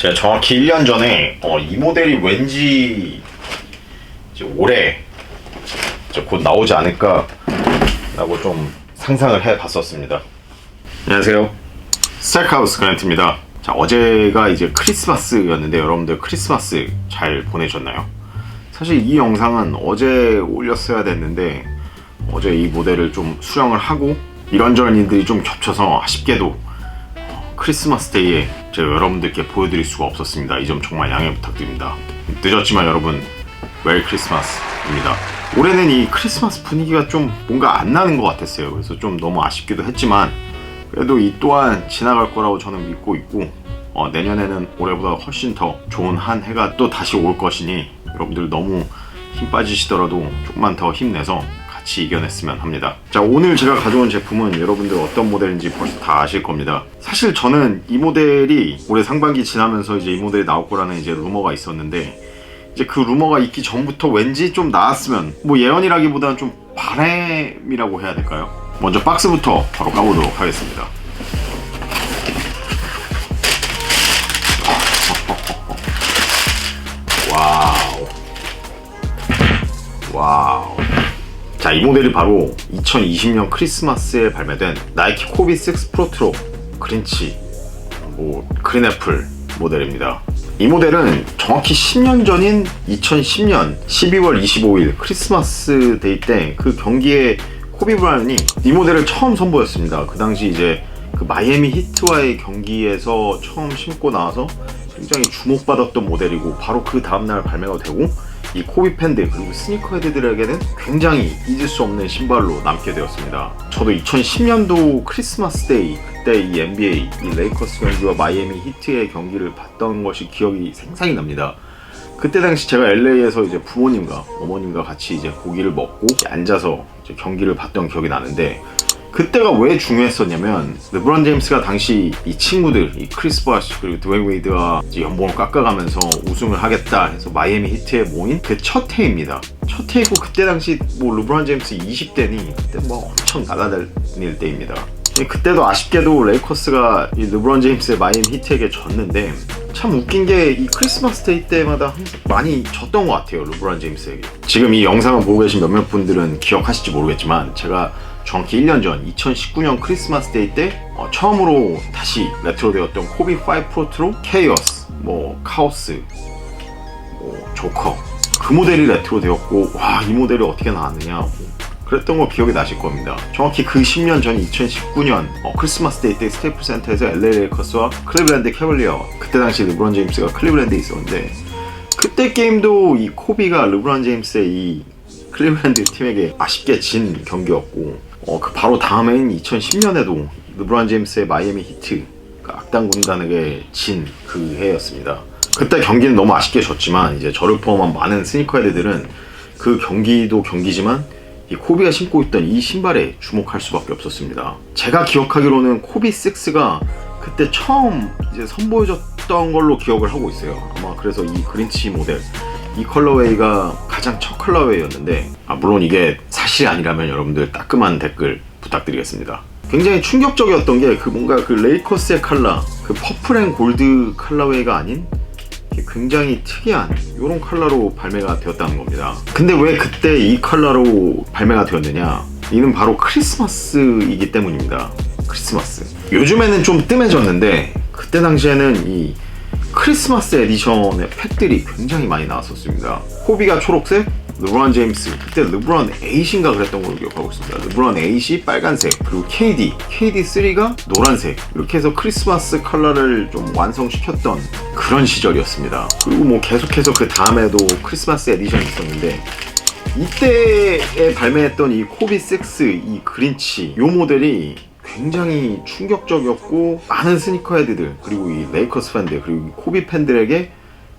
제가 정확히 1년 전에 이 모델이 왠지 이제 올해 이제 곧 나오지 않을까 라고 좀 상상을 해봤었습니다. 안녕하세요, 스타일카우스 그랜트입니다. 자, 어제가 이제 크리스마스였는데 여러분들 크리스마스 잘 보내셨나요? 사실 이 영상은 어제 올렸어야 됐는데 어제 이 모델을 좀 수령을 하고 이런저런 일들이 좀 겹쳐서 아쉽게도 크리스마스 데이에 제가 여러분들께 보여드릴 수가 없었습니다. 이 점 정말 양해 부탁드립니다. 늦었지만 여러분 메리 크리스마스입니다. 올해는 이 크리스마스 분위기가 좀 뭔가 안 나는 것 같았어요. 그래서 좀 너무 아쉽기도 했지만 그래도 이 또한 지나갈 거라고 저는 믿고 있고 내년에는 올해보다 훨씬 더 좋은 한 해가 또 다시 올 것이니 여러분들 너무 힘 빠지시더라도 조금만 더 힘내서 같이 이겨냈으면 합니다. 자, 오늘 제가 가져온 제품은 여러분들 어떤 모델인지 벌써 다 아실 겁니다. 사실 저는 이 모델이 올해 상반기 지나면서 이제 이 모델이 나올 거라는 이제 루머가 있었는데 이제 그 루머가 있기 전부터 왠지 좀 나왔으면, 뭐 예언이라기보다는 좀 바람이라고 해야 될까요? 먼저 박스부터 바로 까보도록 하겠습니다. 와우. 자, 이 모델이 바로 2020년 크리스마스에 발매된 나이키 코비 6 프로트로 그린치 그린애플 모델입니다. 이 모델은 정확히 10년 전인 2010년 12월 25일 크리스마스 데이 때 그 경기에 코비 브라이언이 이 모델을 처음 선보였습니다. 그 당시 이제 그 마이애미 히트와의 경기에서 처음 신고 나와서 굉장히 주목받았던 모델이고, 바로 그 다음날 발매가 되고 이 코비 팬들 그리고 스니커 헤드들에게는 굉장히 잊을 수 없는 신발로 남게 되었습니다. 저도 2010년도 크리스마스 데이, 그때 이 NBA, 이 레이커스 경기와 마이애미 히트의 경기를 봤던 것이 기억이 생생히 납니다. 그때 당시 제가 LA에서 이제 부모님과 어머님과 같이 이제 고기를 먹고 앉아서 이제 경기를 봤던 기억이 나는데, 그때가 왜 중요했었냐면 르브론 제임스가 당시 이 친구들, 이 크리스 보쉬 그리고 드웨인 웨이드와 이제 연봉을 깎아가면서 우승을 하겠다 해서 마이애미 히트에 모인 그 첫 해입니다. 첫 해이고 그때 당시 뭐 르브론 제임스 20대니 그때 뭐 엄청 날아다닐 때입니다. 그때도 아쉽게도 레이커스가 이 르브론 제임스의 마이애미 히트에게 졌는데, 참 웃긴 게 이 크리스마스 데이 때마다 항상 많이 졌던 것 같아요, 르브론 제임스에게. 지금 이 영상을 보고 계신 몇몇 분들은 기억하실지 모르겠지만 제가 정확히 1년 전 2019년 크리스마스 데이 때 처음으로 다시 레트로되었던 코비 5 프로트로 케이오스, 카오스, 조커, 그 모델이 레트로되었고, 와, 이 모델이 어떻게 나왔느냐 그랬던 거 기억이 나실 겁니다. 정확히 그 10년 전 2019년 크리스마스 데이 때 스테이플 센터에서 LA 레이커스와 클리블랜드 캐벌리어, 그때 당시 르브론 제임스가 클리블랜드에 있었는데 그때 게임도 이 코비가 르브론 제임스의 이 클리블랜드 팀에게 아쉽게 진 경기였고, 그 바로 다음해인 2010년에도 르브론 제임스의 마이애미 히트, 그 악당 군단에게 진 그 해였습니다. 그때 경기는 너무 아쉽게 졌지만 이제 저를 포함한 많은 스니커 헤드들은 그 경기도 경기지만 이 코비가 신고 있던 이 신발에 주목할 수밖에 없었습니다. 제가 기억하기로는 코비 6가 그때 처음 이제 선보여졌던 걸로 기억을 하고 있어요. 아마 그래서 이 그린치 모델, 이 컬러웨이가 가장 첫 컬러웨이였는데, 물론 이게 사실이 아니라면 여러분들 따끔한 댓글 부탁드리겠습니다. 굉장히 충격적이었던 게 뭔가 그 레이커스의 컬러, 그 퍼플 앤 골드 컬러웨이가 아닌 굉장히 특이한 이런 컬러로 발매가 되었다는 겁니다. 근데 왜 그때 이 컬러로 발매가 되었느냐? 이는 바로 크리스마스이기 때문입니다. 크리스마스. 요즘에는 좀 뜸해졌는데 그때 당시에는 이 크리스마스 에디션의 팩들이 굉장히 많이 나왔었습니다. 코비가 초록색, 르브론 제임스, 그때 르브론 8인가 그랬던 걸로 기억하고 있습니다. 르브론 8이 빨간색, 그리고 KD3가 노란색, 이렇게 해서 크리스마스 컬러를 좀 완성시켰던 그런 시절이었습니다. 그리고 계속해서 그 다음에도 크리스마스 에디션이 있었는데, 이때에 발매했던 이 코비 6, 이 그린치, 이 모델이 굉장히 충격적이었고, 많은 스니커 헤드들 그리고 이 레이커스 팬들 그리고 코비 팬들에게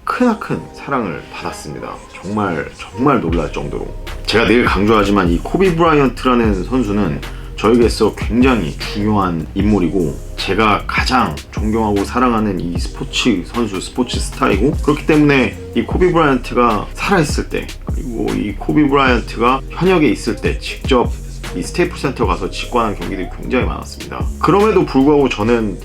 크나큰 사랑을 받았습니다. 정말 놀랄 정도로. 제가 늘 강조하지만 이 코비 브라이언트라는 선수는 저에게서 굉장히 중요한 인물이고, 제가 가장 존경하고 사랑하는 이 스포츠 선수, 스포츠 스타이고, 그렇기 때문에 이 코비 브라이언트가 살아있을 때, 그리고 이 코비 브라이언트가 현역에 있을 때 직접 이 스테이플 센터 가서 직관한 경기들이 굉장히 많았습니다. 그럼에도 불구하고 저는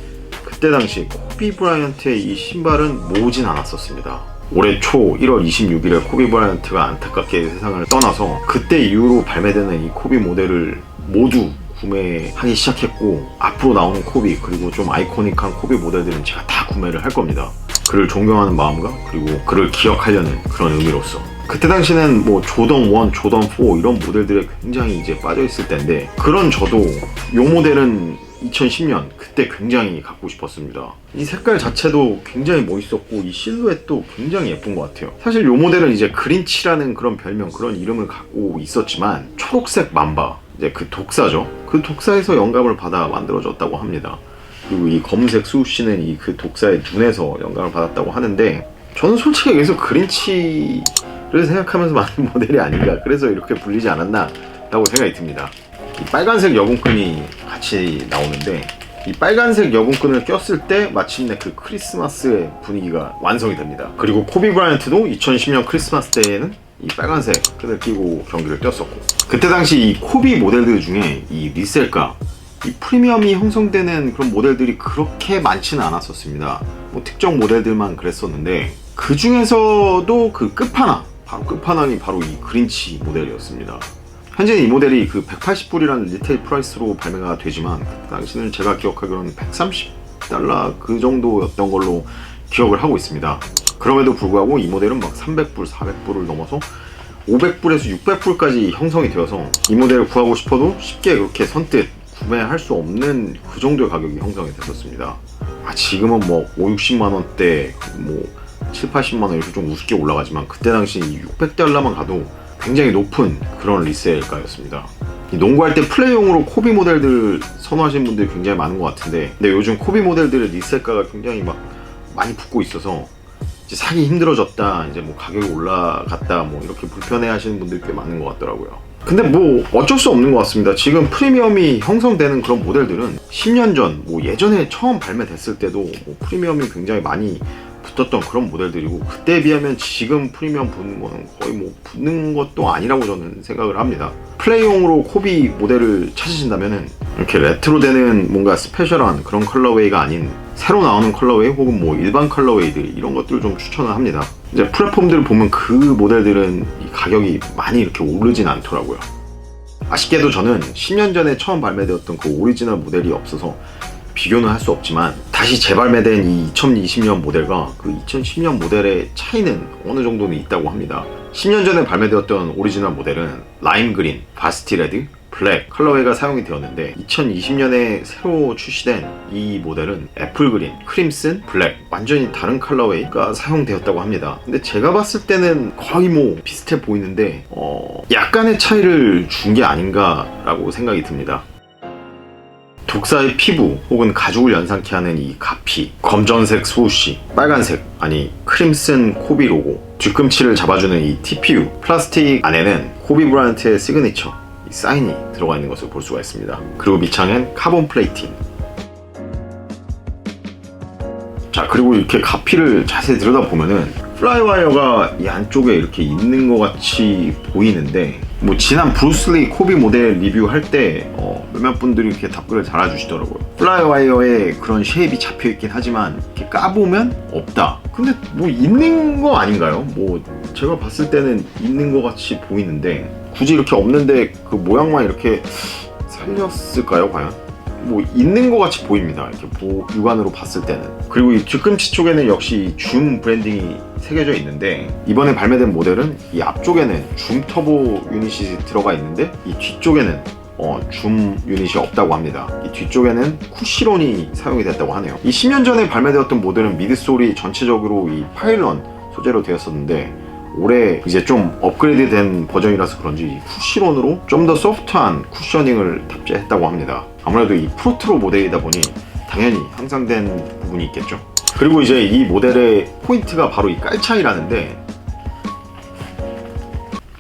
그때 당시 코비 브라이언트의 이 신발은 모으진 않았었습니다. 올해 초 1월 26일에 코비 브라이언트가 안타깝게 세상을 떠나서 그때 이후로 발매되는 이 코비 모델을 모두 구매하기 시작했고, 앞으로 나오는 코비 그리고 좀 아이코닉한 코비 모델들은 제가 다 구매를 할 겁니다. 그를 존경하는 마음과 그리고 그를 기억하려는 그런 의미로서. 그때 당시는 뭐 조던 1, 조던 4 이런 모델들에 굉장히 이제 빠져있을 때인데, 그런 저도 이 모델은 2010년 그때 굉장히 갖고 싶었습니다. 이 색깔 자체도 굉장히 멋있었고 이 실루엣도 굉장히 예쁜 것 같아요. 사실 이 모델은 이제 그린치라는 그런 별명, 그런 이름을 갖고 있었지만 초록색 맘바, 이제 그 독사죠. 그 독사에서 영감을 받아 만들어졌다고 합니다. 그리고 이 검은색 수우씨는 이 그 독사의 눈에서 영감을 받았다고 하는데, 저는 솔직히 여기서 그린치를 생각하면서 만든 모델이 아닌가, 그래서 이렇게 불리지 않았나 라고 생각이 듭니다. 이 빨간색 여분끈이 같이 나오는데, 이 빨간색 여분끈을 꼈을 때 마침내 그 크리스마스의 분위기가 완성이 됩니다. 그리고 코비 브라이언트도 2010년 크리스마스 때에는 이 빨간색 끈을 끼고 경기를 뛰었었고, 그때 당시 이 코비 모델들 중에 이 리셀가, 이 프리미엄이 형성되는 그런 모델들이 그렇게 많지는 않았었습니다. 뭐 특정 모델들만 그랬었는데, 그 중에서도 그 끝판왕, 바로 끝판왕이 바로 이 그린치 모델이었습니다. 현재는 이 모델이 그 180불이라는 리테일 프라이스로 발매가 되지만, 그 당시는 제가 기억하기로는 130달러 그 정도였던 걸로 기억을 하고 있습니다. 그럼에도 불구하고 이 모델은 막 300불, 400불을 넘어서 500불에서 600불까지 형성이 되어서 이 모델을 구하고 싶어도 쉽게 그렇게 선뜻 구매할 수 없는 그 정도의 가격이 형성이 됐었습니다. 지금은 뭐 5, 60만원대, 뭐 7, 80만원 이렇게 좀 우습게 올라가지만, 그때 당시 600달러만 가도 굉장히 높은 그런 리셀가였습니다. 농구할 때 플레이용으로 코비 모델들 선호하시는 분들이 굉장히 많은 것 같은데, 근데 요즘 코비 모델들의 리셀가가 굉장히 막 많이 붙고 있어서 이제 사기 힘들어졌다, 이제 뭐 가격이 올라갔다, 뭐 이렇게 불편해 하시는 분들이 꽤 많은 것 같더라고요. 근데 뭐 어쩔 수 없는 것 같습니다. 지금 프리미엄이 형성되는 그런 모델들은 10년 전, 뭐 예전에 처음 발매됐을 때도 뭐 프리미엄이 굉장히 많이 붙었던 그런 모델들이고, 그때에 비하면 지금 프리미엄 붙는 거는 거의 뭐 붙는 것도 아니라고 저는 생각을 합니다. 플레이용으로 코비 모델을 찾으신다면은 이렇게 레트로되는 뭔가 스페셜한 그런 컬러웨이가 아닌 새로 나오는 컬러웨이 혹은 뭐 일반 컬러웨이들, 이런 것들을 좀 추천을 합니다. 이제 플랫폼들을 보면 그 모델들은 이 가격이 많이 이렇게 오르진 않더라고요. 아쉽게도 저는 10년 전에 처음 발매되었던 그 오리지널 모델이 없어서 비교는 할 수 없지만, 다시 재발매된 이 2020년 모델과 그 2010년 모델의 차이는 어느 정도는 있다고 합니다. 10년 전에 발매되었던 오리지널 모델은 라임 그린, 바스티 레드, 블랙 컬러웨이가 사용이 되었는데, 2020년에 새로 출시된 이 모델은 애플 그린, 크림슨, 블랙, 완전히 다른 컬러웨이가 사용되었다고 합니다. 근데 제가 봤을 때는 거의 뭐 비슷해 보이는데 약간의 차이를 준 게 아닌가 라고 생각이 듭니다. 독사의 피부 혹은 가죽을 연상케 하는 이 가피, 검정색 수우씨, 빨간색, 아니 크림슨 코비 로고, 뒤꿈치를 잡아주는 이 TPU, 플라스틱 안에는 코비 브라이언트의 시그니처 이 사인이 들어가 있는 것을 볼 수가 있습니다. 그리고 밑창엔 카본 플레이팅. 자, 그리고 이렇게 가피를 자세히 들여다보면은 플라이와이어가 이 안쪽에 이렇게 있는 것 같이 보이는데, 뭐 지난 브루스리 코비 모델 리뷰할 때 몇몇 분들이 이렇게 답글을 달아주시더라고요. 플라이와이어에 그런 쉐입이 잡혀있긴 하지만 이렇게 까보면 없다. 근데 뭐 있는 거 아닌가요? 뭐 제가 봤을 때는 있는 것 같이 보이는데, 굳이 이렇게 없는데 그 모양만 이렇게 살렸을까요 과연? 뭐 있는 것 같이 보입니다. 이렇게 육안으로 봤을 때는. 그리고 이 뒤꿈치 쪽에는 역시 줌 브랜딩이 새겨져 있는데, 이번에 발매된 모델은 이 앞쪽에는 줌 터보 유닛이 들어가 있는데 이 뒤쪽에는 줌 유닛이 없다고 합니다. 이 뒤쪽에는 쿠시론이 사용이 됐다고 하네요. 이 10년 전에 발매되었던 모델은 미드솔이 전체적으로 이 파일런 소재로 되었었는데, 올해 이제 좀 업그레이드 된 버전이라서 그런지 쿠시론으로 좀 더 소프트한 쿠셔닝을 탑재했다고 합니다. 아무래도 이 프로트로 모델이다 보니 당연히 향상된 부분이 있겠죠. 그리고 이제 이 모델의 포인트가 바로 이 깔창이라는데,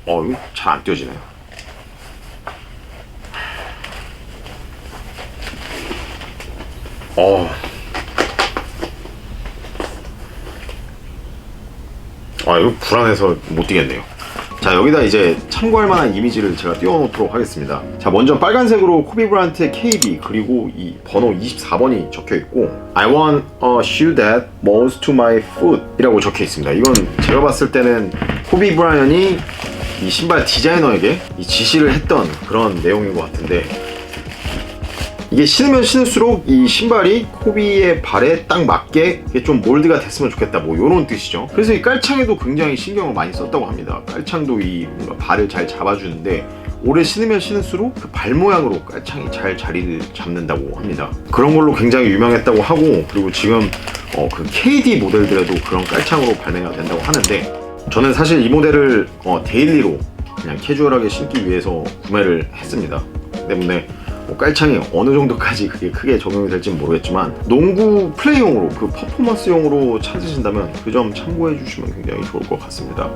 이거 잘 안 띄어지네요. 이거 불안해서 못 뛰겠네요. 자, 여기다 이제 참고할 만한 이미지를 제가 띄워놓도록 하겠습니다. 자, 먼저 빨간색으로 코비 브라이언트의 KB 그리고 이 번호 24번이 적혀있고 I want a shoe that moves to my foot 이라고 적혀있습니다. 이건 제가 봤을 때는 코비 브라이언이 이 신발 디자이너에게 이 지시를 했던 그런 내용인 것 같은데, 이게 신으면 신을수록 이 신발이 코비의 발에 딱 맞게 좀 몰드가 됐으면 좋겠다, 뭐 요런 뜻이죠. 그래서 이 깔창에도 굉장히 신경을 많이 썼다고 합니다. 깔창도 이 뭔가 발을 잘 잡아주는데 오래 신으면 신을수록 그 발 모양으로 깔창이 잘 자리를 잡는다고 합니다. 그런 걸로 굉장히 유명했다고 하고, 그리고 지금 그 KD 모델들에도 그런 깔창으로 발매가 된다고 하는데, 저는 사실 이 모델을 데일리로 그냥 캐주얼하게 신기 위해서 구매를 했습니다. 때문에 깔창이 어느 정도까지 그게 크게 적용이 될지는 모르겠지만, 농구 플레이용으로 그 퍼포먼스용으로 찾으신다면 그 점 참고해 주시면 굉장히 좋을 것 같습니다.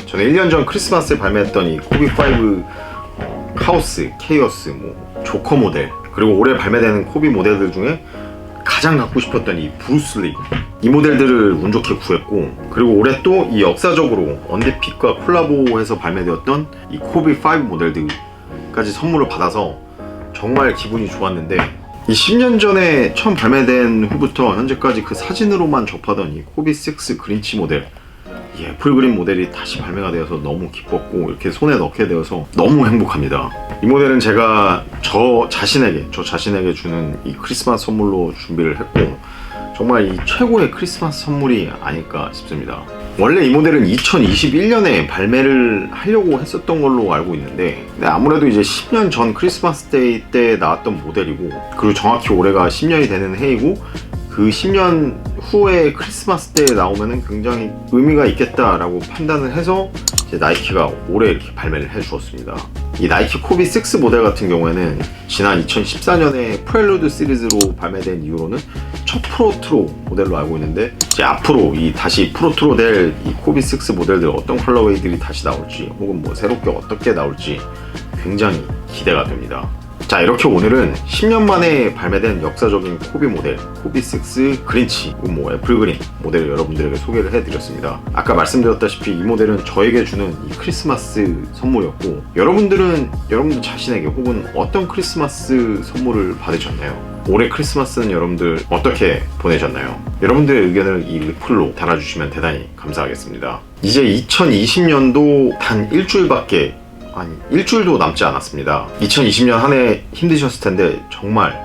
저는 1년 전 크리스마스에 발매했던 이 코비5 카오스, 케이오스, 뭐 조커 모델, 그리고 올해 발매되는 코비 모델들 중에 가장 갖고 싶었던 이 브루스 리, 이 모델들을 운 좋게 구했고, 그리고 올해 또 이 역사적으로 언데픽과 콜라보해서 발매되었던 이 코비5 모델들까지 선물을 받아서 정말 기분이 좋았는데, 이 10년 전에 처음 발매된 후부터 현재까지 그 사진으로만 접하던 이 코비6 그린치 모델, 이 애플 그린 모델이 다시 발매가 되어서 너무 기뻤고, 이렇게 손에 넣게 되어서 너무 행복합니다. 이 모델은 제가 저 자신에게 주는 이 크리스마스 선물로 준비를 했고, 정말 이 최고의 크리스마스 선물이 아닐까 싶습니다. 원래 이 모델은 2021년에 발매를 하려고 했었던 걸로 알고 있는데, 근데 아무래도 이제 10년 전 크리스마스 데이 때 나왔던 모델이고, 그리고 정확히 올해가 10년이 되는 해이고, 그 10년 후에 크리스마스 때에 나오면은 굉장히 의미가 있겠다라고 판단을 해서 이제 나이키가 올해 이렇게 발매를 해주었습니다. 이 나이키 코비6 모델 같은 경우에는 지난 2014년에 프렐루드 시리즈로 발매된 이후로는 첫 프로트로 모델로 알고 있는데, 이제 앞으로 이 다시 프로트로 될 이 코비6 모델들 어떤 컬러웨이들이 다시 나올지, 혹은 뭐 새롭게 어떻게 나올지 굉장히 기대가 됩니다. 자, 이렇게 오늘은 10년 만에 발매된 역사적인 코비 모델, 코비6 그린치, 뭐 애플 그린 모델을 여러분들에게 소개를 해드렸습니다. 아까 말씀드렸다시피 이 모델은 저에게 주는 이 크리스마스 선물이었고, 여러분들 자신에게 혹은 어떤 크리스마스 선물을 받으셨나요? 올해 크리스마스는 여러분들 어떻게 보내셨나요? 여러분들의 의견을 이 리플로 달아주시면 대단히 감사하겠습니다. 이제 2020년도 단 일주일도 남지 않았습니다. 2020년 한 해 힘드셨을 텐데 정말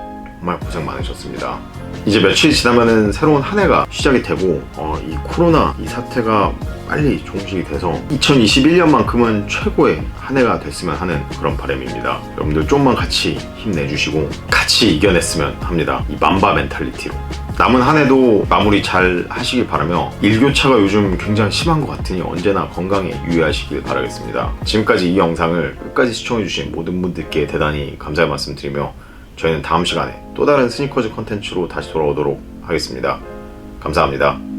고생 많으셨습니다. 이제 며칠 지나면은 새로운 한 해가 시작이 되고, 이 코로나 이 사태가 빨리 종식이 돼서 2021년만큼은 최고의 한 해가 됐으면 하는 그런 바람입니다. 여러분들 좀만 같이 힘내주시고 같이 이겨냈으면 합니다. 이 맘바 멘탈리티로 남은 한 해도 마무리 잘 하시길 바라며, 일교차가 요즘 굉장히 심한 것 같으니 언제나 건강에 유의하시길 바라겠습니다. 지금까지 이 영상을 끝까지 시청해주신 모든 분들께 대단히 감사의 말씀 드리며, 저희는 다음 시간에 또 다른 스니커즈 컨텐츠로 다시 돌아오도록 하겠습니다. 감사합니다.